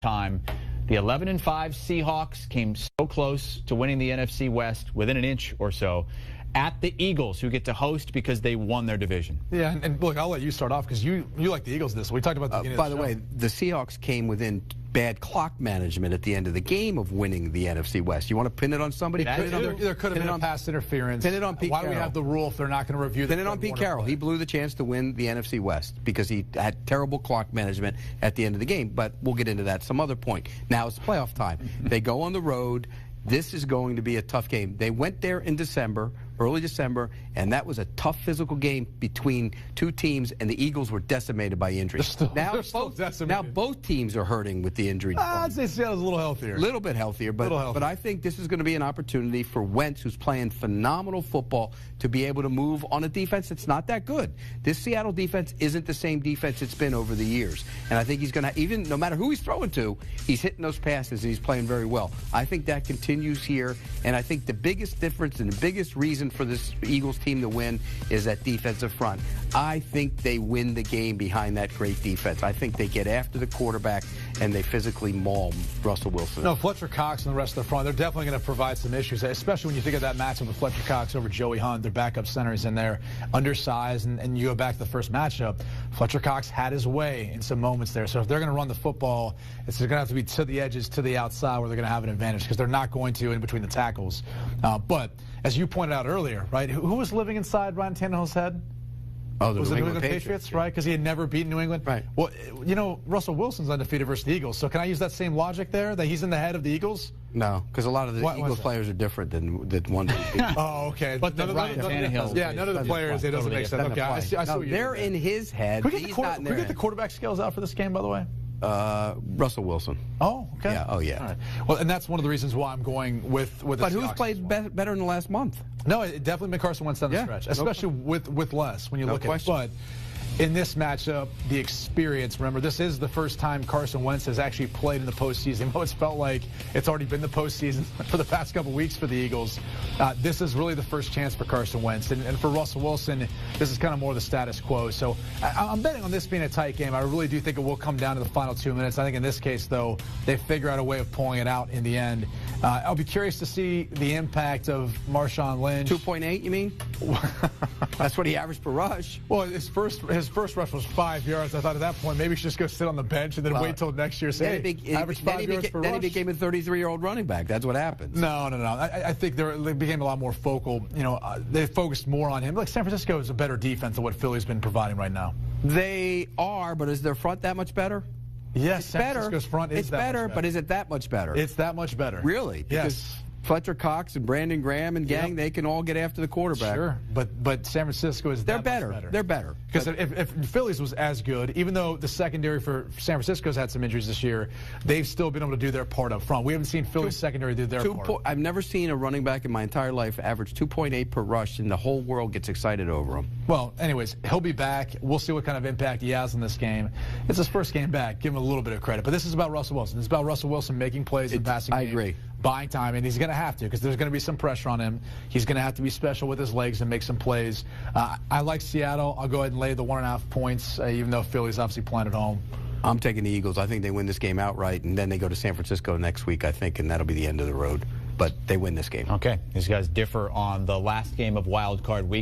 time. The 11-5 Seahawks came so close to winning the NFC West within an inch or so at the Eagles, who get to host because they won their division. Yeah, and look, I'll let you start off because you like the Eagles this. We talked about the beginning By of the way, the Seahawks came within bad clock management at the end of the game of winning the NFC West. You want to pin it on somebody? There could have been a pass interference. Pin it on Pete Why Carroll. do we have the rule if they're not going to review the Pin it on Pete Carroll. He blew the chance to win the NFC West because he had terrible clock management at the end of the game. But we'll get into that some other point. Now it's playoff time. They go on the road. This is going to be a tough game. They went there in December, early December, and that was a tough physical game between two teams, and the Eagles were decimated by injuries. They're still decimated. Now both teams are hurting with the injury. I'd say Seattle's a little healthier. A little bit healthier, but I think this is going to be an opportunity for Wentz, who's playing phenomenal football, to be able to move on a defense that's not that good. This Seattle defense isn't the same defense it's been over the years. And I think he's going to, even no matter who he's throwing to, he's hitting those passes and he's playing very well. I think that continues here, and I think the biggest difference and the biggest reason for this Eagles team to win is that defensive front. I think they win the game behind that great defense. I think they get after the quarterback and they physically maul Russell Wilson. No, Fletcher Cox and the rest of the front, they're definitely going to provide some issues, especially when you think of that matchup with Fletcher Cox over Joey Hunt. Their backup centers in there, undersized, and you go back to the first matchup. Fletcher Cox had his way in some moments there. So if they're going to run the football, it's going to have to be to the edges, to the outside, where they're going to have an advantage because they're not going to in between the tackles. But as you pointed out earlier, right, who was living inside Ryan Tannehill's head? Oh, the was New it England Patriots, right? Because he had never beaten New England. Right. Well, you know, Russell Wilson's undefeated versus the Eagles. So can I use that same logic there, that he's in the head of the Eagles? No, because a lot of the Eagles players are different than one. Oh, okay. But none of the players, it doesn't make sense. Okay, I see what you're they're in his head. Can we get the quarterback skills out for this game, by the way? Russell Wilson. Oh, okay. Yeah. Oh, yeah. All right. Well, and that's one of the reasons why I'm going with the But who's Seahawks played better in the last month? No, it definitely been Carson Wentz down the stretch, especially with less when you look at it. But in this matchup, the experience, remember, this is the first time Carson Wentz has actually played in the postseason. It's felt like it's already been the postseason for the past couple weeks for the Eagles. This is really the first chance for Carson Wentz. And for Russell Wilson, this is kind of more the status quo. So I'm betting on this being a tight game. I really do think it will come down to the final 2 minutes. I think in this case, though, they figure out a way of pulling it out in the end. I'll be curious to see the impact of Marshawn Lynch. 2.8, you mean? That's what he averaged per rush. Well, his first rush was 5 yards. I thought at that point maybe he should just go sit on the bench and then wait till next year. Say, average 5 yards per rush. Then he became a 33-year-old running back. That's what happens. No. I think they became a lot more focal. You know, they focused more on him. Like San Francisco is a better defense than what Philly's been providing right now. They are, but is their front that much better? Yes, San Francisco's front is better, but is it that much better? It's that much better. Really? Because Fletcher Cox and Brandon Graham and gang, they can all get after the quarterback. Sure, but San Francisco is They're better. They're better. Because if Phillies was as good, even though the secondary for San Francisco's had some injuries this year, they've still been able to do their part up front. We haven't seen Philly's secondary do their part. I've never seen a running back in my entire life average 2.8 per rush, and the whole world gets excited over him. Well, anyways, he'll be back. We'll see what kind of impact he has in this game. It's his first game back. Give him a little bit of credit. But this is about Russell Wilson. It's about Russell Wilson making plays in the passing game. I agree. Buying time, and he's going to have to because there's going to be some pressure on him. He's going to have to be special with his legs and make some plays. I like Seattle. I'll go ahead and lay the 1.5 points, even though Philly's obviously playing at home. I'm taking the Eagles. I think they win this game outright, and then they go to San Francisco next week, I think, and that'll be the end of the road. But they win this game. Okay. These guys differ on the last game of Wild Card Week.